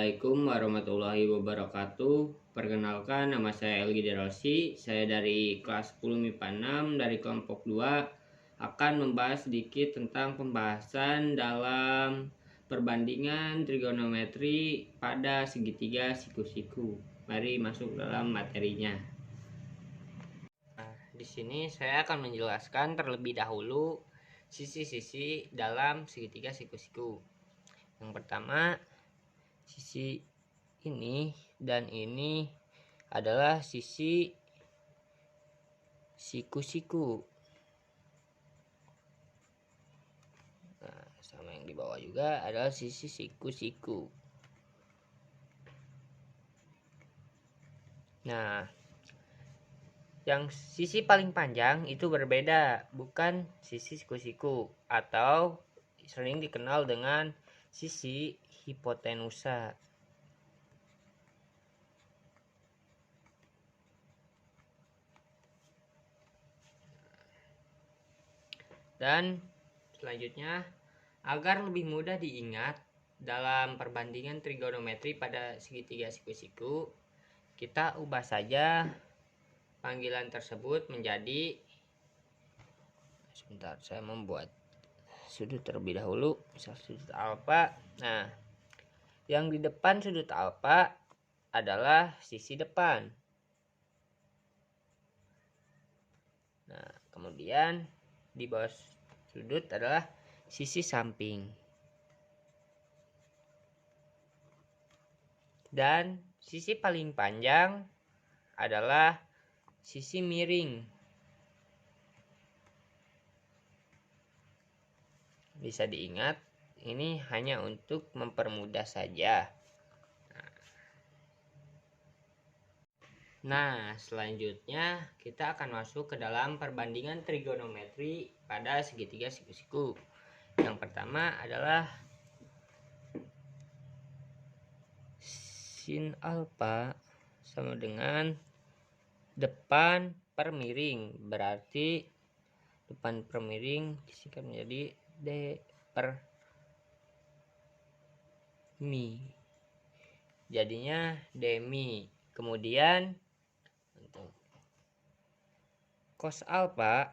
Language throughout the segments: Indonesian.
Assalamualaikum warahmatullahi wabarakatuh. Perkenalkan, nama saya Elgi Derosi. Saya dari kelas 10 MIPA 6 dari kelompok 2 akan membahas sedikit tentang pembahasan dalam perbandingan trigonometri pada segitiga siku-siku. Mari masuk dalam materinya. Di sini saya akan menjelaskan terlebih dahulu sisi-sisi dalam segitiga siku-siku. Yang pertama, sisi ini dan ini adalah sisi siku-siku. Nah, sama yang di bawah juga adalah sisi siku-siku. Nah, yang sisi paling panjang itu berbeda, bukan sisi siku-siku atau sering dikenal dengan sisi hipotenusa. Dan selanjutnya, agar lebih mudah diingat dalam perbandingan trigonometri pada segitiga siku-siku, kita ubah saja panggilan tersebut menjadi, sebentar, saya membuat sudut terlebih dahulu, misal sudut alfa. Nah, yang di depan sudut alfa adalah sisi depan. Nah, kemudian di bawah sudut adalah sisi samping. Dan sisi paling panjang adalah sisi miring. Bisa diingat, ini hanya untuk mempermudah saja. Nah, selanjutnya kita akan masuk ke dalam perbandingan trigonometri pada segitiga siku-siku. Yang pertama adalah sin alfa sama dengan depan per miring, berarti depan per miring disingkat menjadi D per mi, jadinya demi. Kemudian untuk cos alfa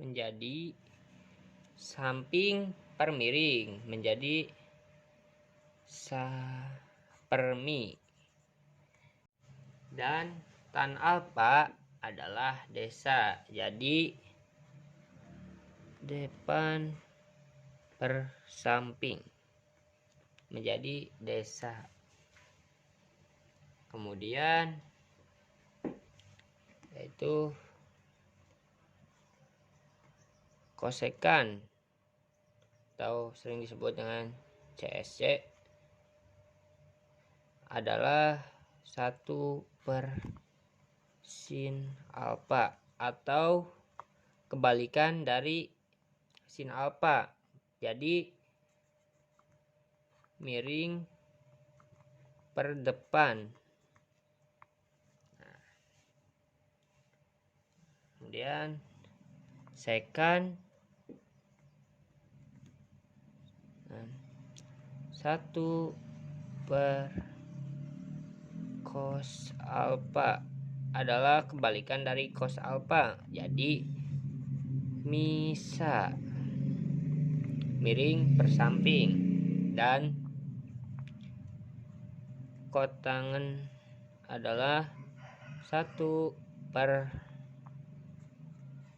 menjadi samping per miring, menjadi sa per mi. Dan tan alfa adalah desa, jadi depan per samping menjadi desa. Kemudian yaitu kosekan atau sering disebut dengan CSC adalah 1 per sin alfa atau kebalikan dari sin alfa, jadi miring per depan. Nah, kemudian sekan 1 per cos alfa adalah kebalikan dari cos alfa, jadi misa miring per samping. Dan kotangan adalah 1 per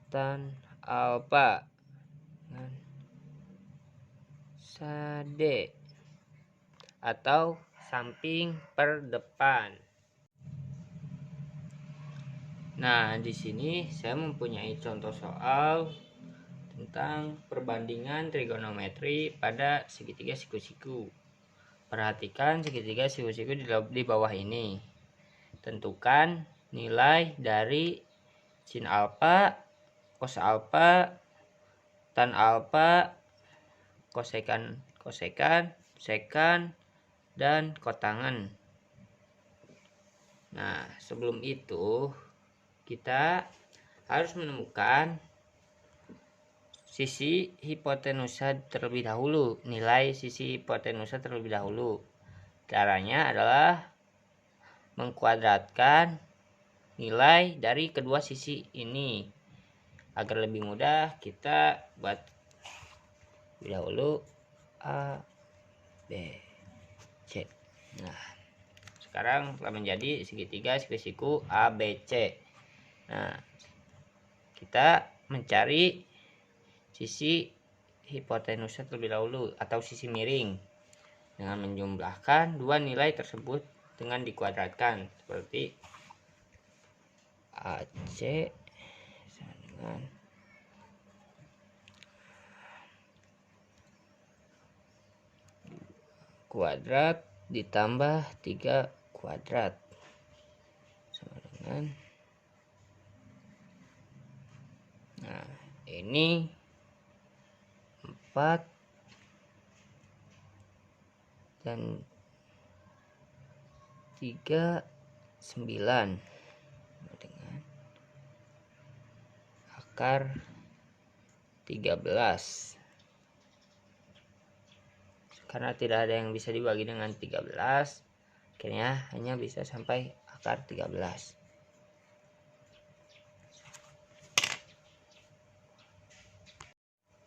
tan alfa sade atau samping per depan. Nah, di sini saya mempunyai contoh soal tentang perbandingan trigonometri pada segitiga siku-siku. Perhatikan segitiga siku-siku di bawah ini. Tentukan nilai dari sin alfa, cos alfa, tan alfa, kosekan, sekan, dan kotangan. Nah, sebelum itu kita harus menemukan sisi hipotenusa terlebih dahulu. Nilai sisi hipotenusa terlebih dahulu. Caranya adalah mengkuadratkan nilai dari kedua sisi ini. Agar lebih mudah, kita buat lebih dahulu A, B, C. Nah, sekarang telah menjadi segitiga siku ABC. Nah, kita mencari sisi hipotenusa terlebih dahulu atau sisi miring dengan menjumlahkan dua nilai tersebut dengan dikuadratkan seperti AC sama dengan kuadrat ditambah 3 kuadrat sama dengan, nah ini 4 dan 3 9 dengan akar 13. Karena tidak ada yang bisa dibagi dengan 13, akhirnya hanya bisa sampai akar 13.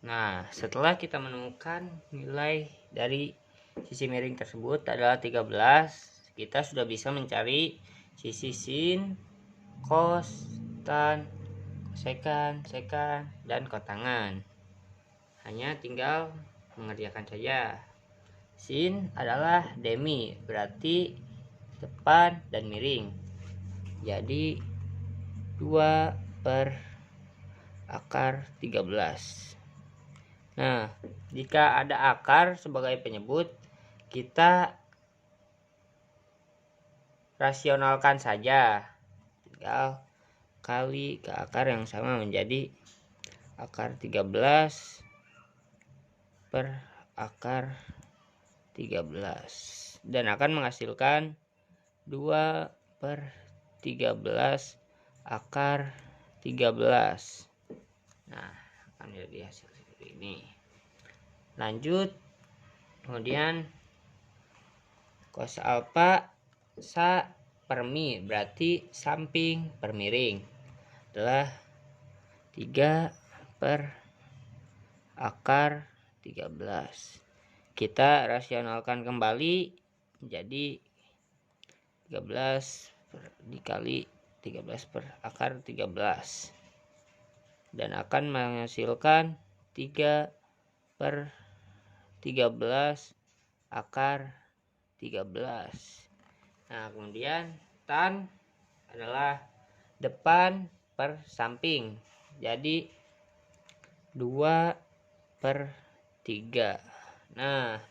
Nah, setelah kita menemukan nilai dari sisi miring tersebut adalah 13, kita sudah bisa mencari sisi sin, cos, tan, kosekan, sekan, dan kotangan. Hanya tinggal mengerjakan saja. Sin adalah demi, berarti depan dan miring. Jadi 2 per akar 13. Nah, jika ada akar sebagai penyebut, kita rasionalkan saja. Tinggal kali ke akar yang sama menjadi akar 13 per akar 13 dan akan menghasilkan 2 per 13 akar 13. Nah, akan jadi hasil seperti ini. Lanjut, kemudian cos alfa sa per mi, berarti samping per miring, adalah 3 per akar 13. Kita rasionalkan kembali menjadi 13 dikali 13 per akar 13 dan akan menghasilkan 3 per 13 akar 13. Nah, kemudian tan adalah depan per samping, jadi 2 per 3. Nah,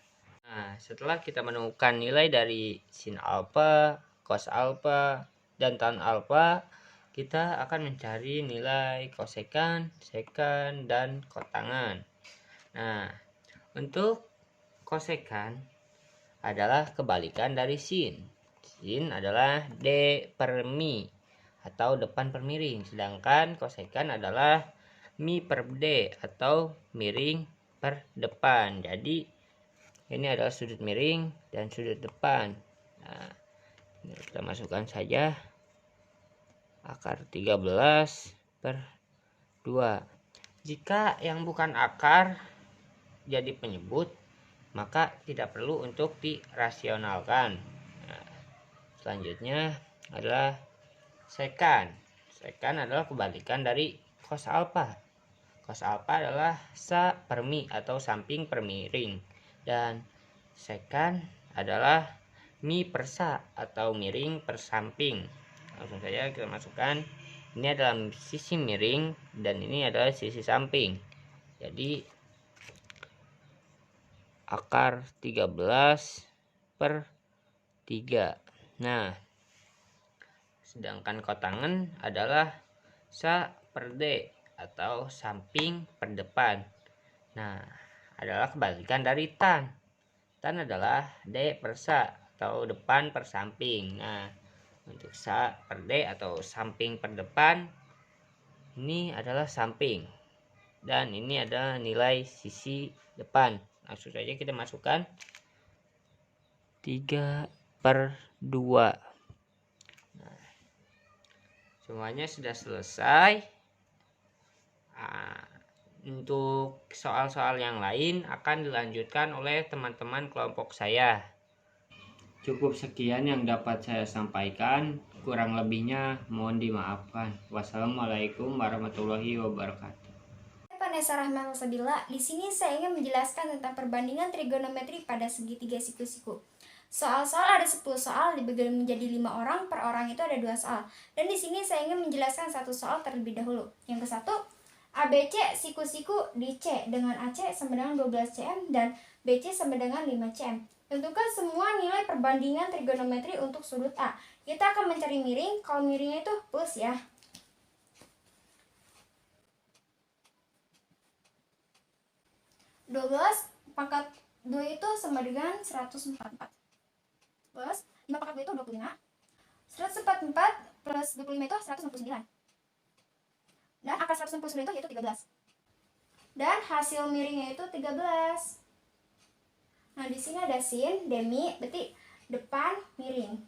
setelah kita menemukan nilai dari sin alfa, cos alfa, dan tan alfa, kita akan mencari nilai kosekan, sekan, dan kotangan. Nah, untuk kosekan adalah kebalikan dari sin. Sin adalah D per mi atau depan per miring, sedangkan kosekan adalah mi per D atau miring per depan. Jadi ini adalah sudut miring dan sudut depan. Nah, kita masukkan saja akar 13 per 2. Jika yang bukan akar jadi penyebut, maka tidak perlu untuk dirasionalkan. Nah, selanjutnya adalah sekan. Sekan adalah kebalikan dari cos alfa. Cos alfa adalah sa per mi atau samping per miring. Dan sekan adalah mi per sa atau miring per samping. Langsung saja kita masukkan. Ini adalah sisi miring dan ini adalah sisi samping. Jadi akar 13 per 3. Nah, sedangkan kotangan adalah sa per D atau samping per depan. Nah, adalah kebalikan dari tan. Tan adalah D per sa atau depan per samping. Nah, untuk sa per D atau samping per depan, ini adalah samping. dan ini ada nilai sisi depan. Langsung saja kita masukkan 3/2. Nah, semuanya sudah selesai. Untuk soal-soal yang lain akan dilanjutkan oleh teman-teman kelompok saya. Cukup sekian yang dapat saya sampaikan, kurang lebihnya mohon dimaafkan. Wassalamualaikum warahmatullahi wabarakatuh. Vanessa Rahma Sabila. Di sini saya ingin menjelaskan tentang perbandingan trigonometri pada segitiga siku-siku. Soal-soal ada 10 soal dibagi menjadi 5 orang, per orang itu ada 2 soal. Dan di sini saya ingin menjelaskan satu soal terlebih dahulu. Yang ke-1, ABC siku-siku di C dengan AC sama dengan 12 cm dan BC sama dengan 5 cm. Tentukan semua nilai perbandingan trigonometri untuk sudut A. Kita akan mencari miring, kalau miringnya itu plus ya. 12 pangkat 2 itu sama dengan 144. Plus 5 pangkat 2 itu 25. 144 plus 25 itu 169. Dan angka 169 itu yaitu 13. Dan hasil miringnya itu 13. Nah, di sini ada sin, demi, berarti depan miring.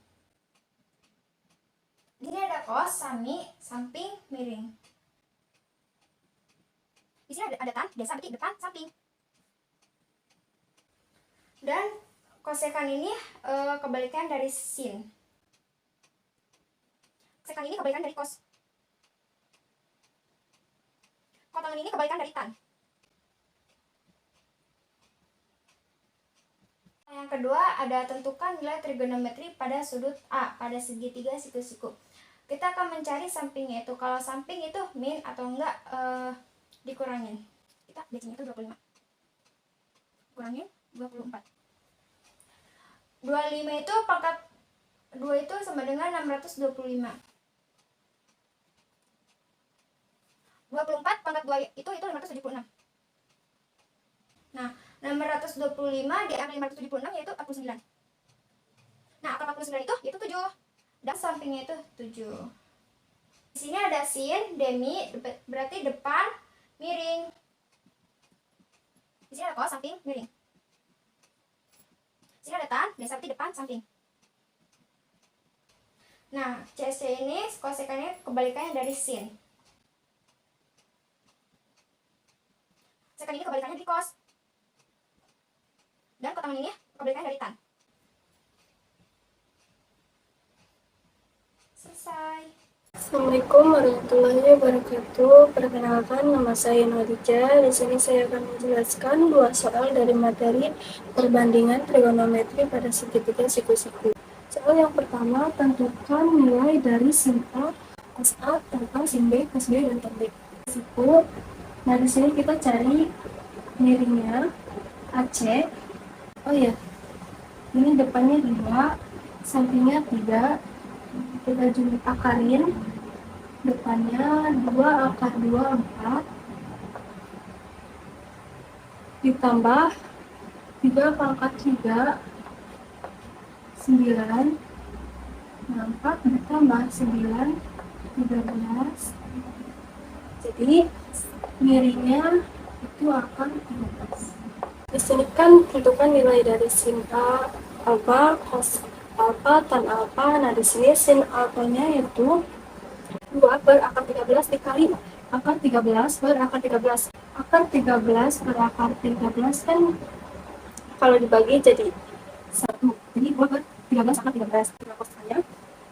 Di sini ada cos, sami, samping, miring. Di sini ada tan, desa, berarti depan, samping. Dan kosekan ini kebalikan dari sin. Kosekan ini kebalikan dari cos. Kotangan ini kebalikan dari tan. Yang kedua ada tentukan nilai trigonometri pada sudut A pada segitiga siku-siku. Kita akan mencari sampingnya itu. Kalau samping itu min atau enggak dikurangin. Kita BC-nya itu 25. Kurangin 24. 25 itu pangkat 2 itu sama dengan 625. 24 pangkat 2 itu 576. Nah, 625 diambil 576 yaitu 49. Nah, angka 49 itu yaitu 7. Dan sampingnya itu 7. Di sini ada sin, demi, berarti depan, miring. Di sini ada cos, samping, miring. Di sini ada tan, desa, berarti depan, samping. Nah, CC ini kosekannya kebalikannya dari sin. Sekan ini kebalikannya dari cos. Dan kotangan ini kebalikannya dari tan. Selesai. Assalamualaikum warahmatullahi wabarakatuh. Perkenalkan, nama saya Nodija. Di sini saya akan menjelaskan 2 soal dari materi perbandingan trigonometri pada segitiga siku-siku. Soal yang pertama, tentukan nilai dari sin A, cos A, tan A, sin B, cos B, dan tan B. Siku. Nah, di sini kita cari miringnya AC. Oh ya, ini depannya 2, sampingnya 3. Kita jumlah akarin, depannya 2 akar 2, 4, ditambah 3 pangkat 3, 9, 4 ditambah 9, 13. Jadi miringnya itu akan 13. Di sini kan tentukan nilai dari sin A, alfa, cos alfa, tan alfa. Nah, di sini sin alfanya yaitu 2 per akar 13 dikali akar 13 per akar 13. Akar 13 per akar 13 kan kalau dibagi jadi 1. Jadi 2 per 13 akar 13. Nah, kosannya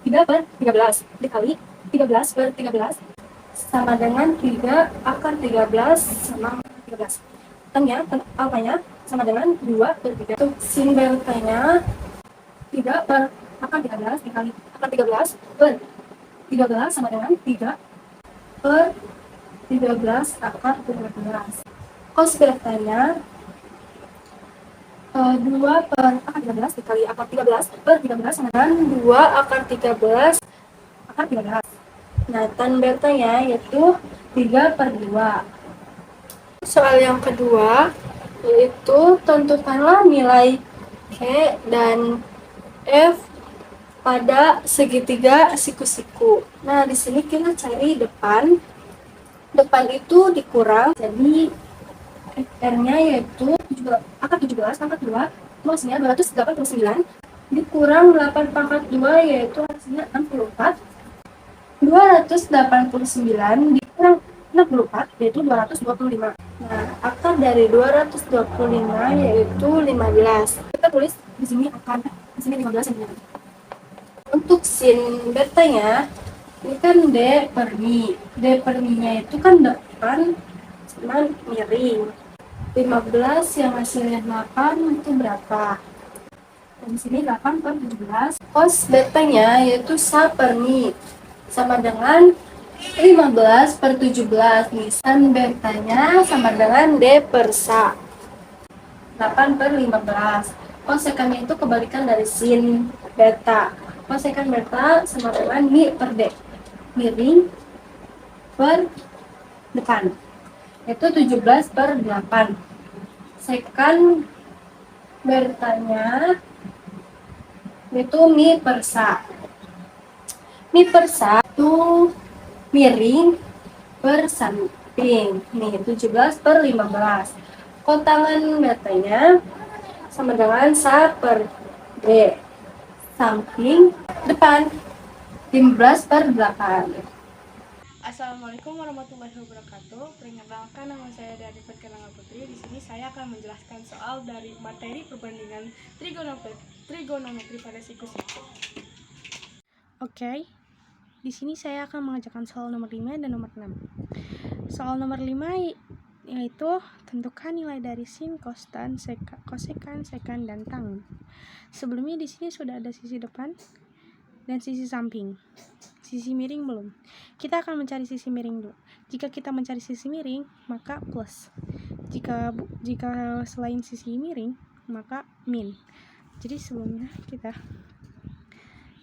3 per 13 dikali 13 per 13 sama dengan 3 akar 13 sama 13. Tannya, alfanya sama dengan 2 per 3. Untuk sin deltanya 3 per akar 13 dikali akar 13 per 13 sama dengan 3 per 13 akar 13. Cos deltanya 2 per akar 13 dikali akar 13 per 13 sama dengan 2 akar 13 akar 13. Nah, tan deltanya yaitu 3 per 2. Soal yang kedua yaitu tentukanlah nilai Q dan F pada segitiga siku-siku. Nah, di sini kita cari depan. depan itu dikurang, jadi R-nya yaitu akar 17 pangkat 2, itu hasilnya 289, dikurang 8 pangkat 2 yaitu hasilnya 64, 289 dikurang 64 yaitu 225. Nah, akar dari 225 yaitu 15. Kita tulis di sini akar, di sini 15 cm. Untuk sin betanya, ini kan D per mi. D per mi-nya itu kan depan sama miring. 15 yang hasilnya 8 itu berapa? Dan di sini 8 per 17. Cos betanya yaitu sa per mi sama dengan 15 per 17. Nih, sin betanya sama dengan D per sa. 8 per 15. Kosekannya itu kebalikan dari sin beta. Kosekan beta sama dengan mi per D. Miring per depan. Itu 17 per 8. Sekan betanya itu mi per sa. Mi per sa itu miring per samping. Nih, 17 per 15. Kotangan betanya sama dengan sa per D. Samping depan 15 per 8. Assalamualaikum warahmatullahi wabarakatuh. Perkenalkan, nama saya Dari Perkenanga Putri. Di sini saya akan menjelaskan soal dari materi perbandingan trigonometri pada siku-siku. Oke. Di sini saya akan mengajarkan soal nomor 5 dan nomor 6. Soal nomor 5 yaitu tentukan nilai dari sin, cos, tan, kosekan, sekan, dan tangen. Sebelumnya di sini sudah ada sisi depan dan sisi samping. Sisi miring belum. Kita akan mencari sisi miring dulu. Jika kita mencari sisi miring, maka plus. Jika selain sisi miring, maka min. Jadi sebelumnya kita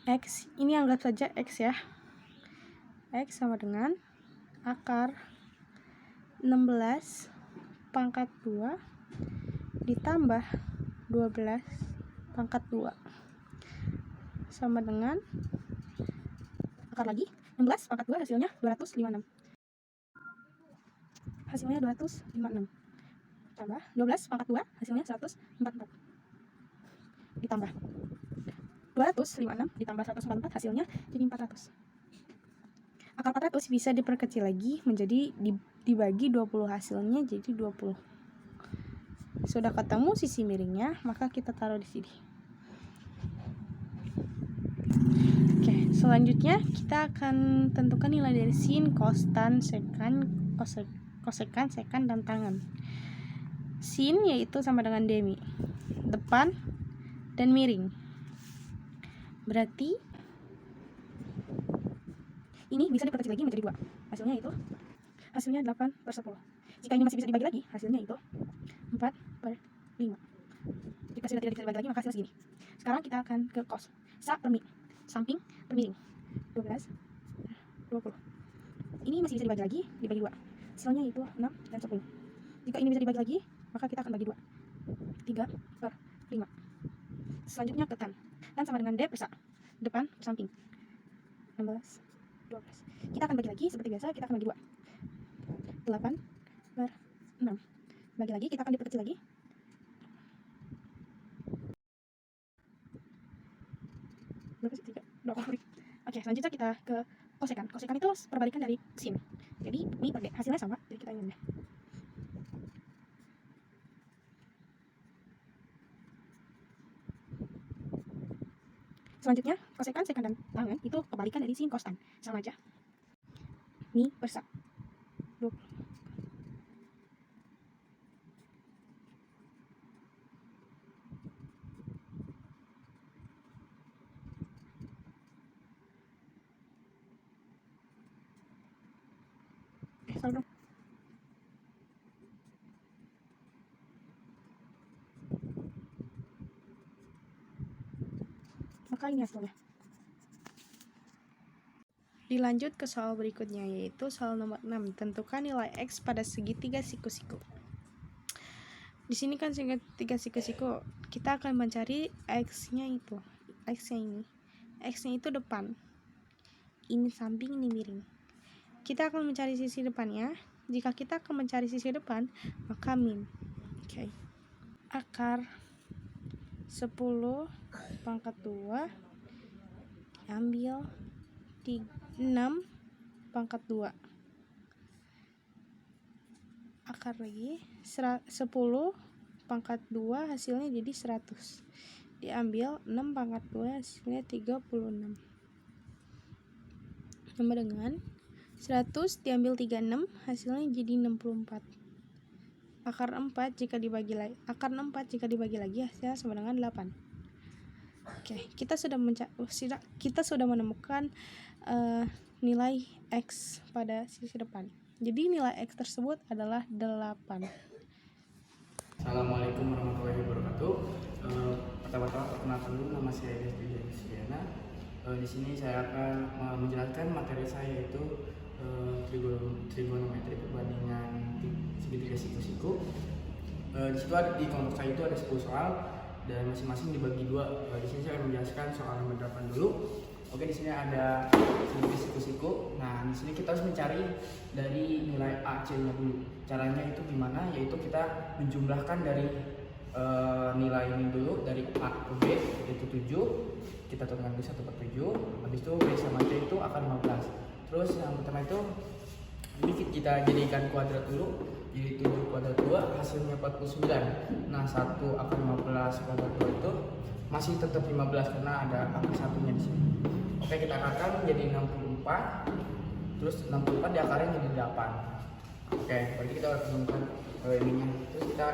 X, ini anggap saja X ya. X sama dengan akar 16 pangkat 2 ditambah 12 pangkat 2 sama dengan akar lagi 16 pangkat 2 hasilnya 256. Hasilnya 256 tambah 12 pangkat 2 hasilnya 144 ditambah 256 ditambah 144 hasilnya jadi 400. Akar 400 bisa diperkecil lagi menjadi dibagi 20 hasilnya jadi 20. Sudah ketemu sisi miringnya, maka kita taruh di sini. Oke, selanjutnya kita akan tentukan nilai dari sin, cos, tan, sekan, kosekan, sekan, dan tangen. Sin yaitu sama dengan demi, depan dan miring. Berarti ini bisa diperkecil lagi menjadi 2. Hasilnya 8 per 10. Jika ini masih bisa dibagi lagi, hasilnya itu 4 per 5. Jika sudah tidak bisa dibagi lagi, maka hasil segini. Sekarang kita akan ke cos. Sa per mi, samping per miring. 12 20. Ini masih bisa dibagi lagi, dibagi 2. Hasilnya itu 6 dan 10. Jika ini bisa dibagi lagi, maka kita akan bagi 2. 3 per 5. Selanjutnya ke tan. Tan sama dengan D per sa. Depan per samping. 16 12. Kita akan bagi lagi seperti biasa, kita akan bagi 2. 8 per 6. Bagi lagi, kita akan diperkecil lagi. Berapa sih? 3. Oke, selanjutnya kita ke kosekan. Kosekan itu perbalikan dari sin. Jadi, mi per D. Hasilnya sama, jadi kita ingin deh. Selanjutnya, kosekan, sekan, dan tangen itu kebalikan dari sin, cos, tan. Sama aja. Mi per sa. 20. Saldo. Maka ini hasilnya. Dilanjut ke soal berikutnya, yaitu soal nomor 6. Tentukan nilai X pada segitiga siku-siku. Di sini kan segitiga siku-siku, kita akan mencari X-nya itu. X-nya ini. X-nya itu depan. Ini samping, ini miring. kita akan mencari sisi depannya. Jika kita akan mencari sisi depan, maka min. Oke. Akar 10 pangkat 2 ambil 6 pangkat 2. Akar lagi 10 pangkat 2 hasilnya jadi 100. Diambil 6 pangkat 2 hasilnya 36. Sama dengan 100 diambil 36 hasilnya jadi 64. Akar 4 jika dibagi lagi hasilnya sama dengan 8. Oke, kita sudah menemukan nilai X pada sisi depan. Jadi nilai X tersebut adalah 8. Assalamualaikum warahmatullahi wabarakatuh. Pertama-tama perkenalkan dulu, nama saya Desri Juliana. Di sini saya akan menjelaskan materi saya, yaitu trigonometri perbandingan segitiga siku-siku. Di situ di kelompok saya itu ada 10 soal dan masing-masing dibagi 2. Di sini saya akan menjelaskan soal nomor 8 dulu. Oke, di sini ada segitiga siku-siku. Nah, di sini kita harus mencari dari nilai AC-nya dulu. Caranya itu gimana? Yaitu kita menjumlahkan dari nilai ini dulu, dari A ke B yaitu 7. Kita turunkan di 1/7. Habis itu B sama C itu akan 15. Terus yang pertama itu ini kita jadikan kuadrat dulu. Jadi 7 kuadrat 2 hasilnya 49. Nah, 1 akar 15 kuadrat 2 itu masih tetap 15 karena ada akar satunya di sini. Oke, kita akarkan menjadi 64. Terus 64 diakarkan jadi 8. Oke, berarti kita harus menemukan ininya. Terus kita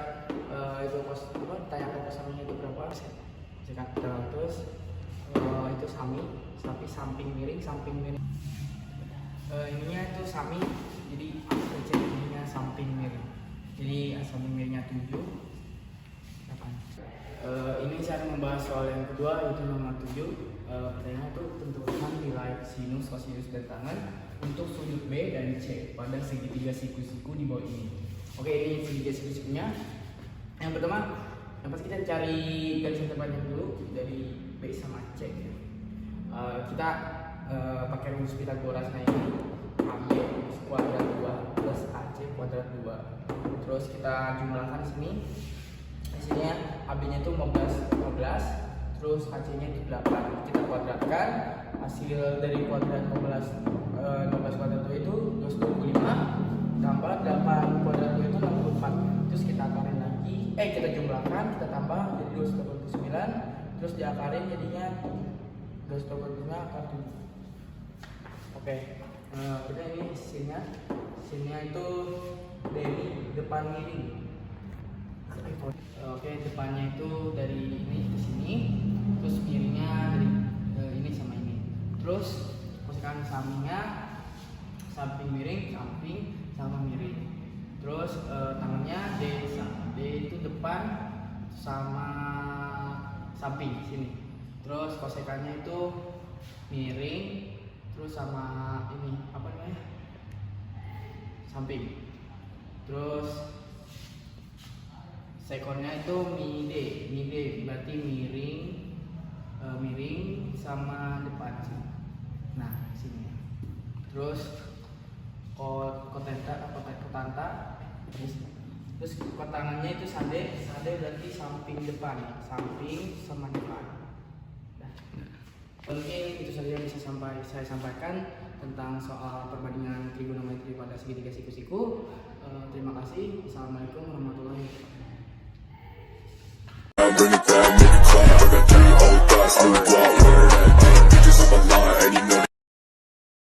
tanyakan kosamnya itu berapa? Terus itu samping miring. Ininya itu sami, jadi ininya samping miring. Jadi samping miringnya 7. Ini saya akan membahas soal yang kedua, yaitu nomor 7. Pertanyaannya itu tentukan nilai sinus, kosinus, dan tangen untuk sudut B dan C pada segitiga siku-siku di bawah ini. Oke, ini segitiga siku-sikunya. Yang pertama, kita cari garis terpanjang dulu dari B sama C. Kita pakai rumus Pythagoras ini, AB kuadrat 2 plus AC kuadrat 2. Terus kita jumlahkan di sini. Di sini AB-nya itu 15, terus AC-nya itu 8. Kita kuadratkan, hasil dari kuadrat 15 kuadrat 2 itu 225 tambah 8 kuadrat 2 itu 64. Terus kita akarin lagi, kita jumlahkan, kita tambah jadi 229. Terus diakarin jadinya 229 akar 7. Oke, kita ini sinnya itu dari depan miring. Oke, depannya itu dari ini ke sini, terus miringnya dari ini sama ini. Terus kosikan sampingnya, samping miring, samping sama miring. Terus tangannya D itu depan sama samping sini. Terus kosekannya itu miring, terus sama ini samping. Terus sekonnya itu mide berarti miring sama depan sini. Nah, sini. Terus kotanta. Terus tangannya itu sade berarti samping depan, samping sama depan. Mungkin itu saja yang bisa saya sampaikan tentang soal perbandingan trigonometri pada segitiga siku-siku. Terima kasih. Assalamualaikum warahmatullahi wabarakatuh.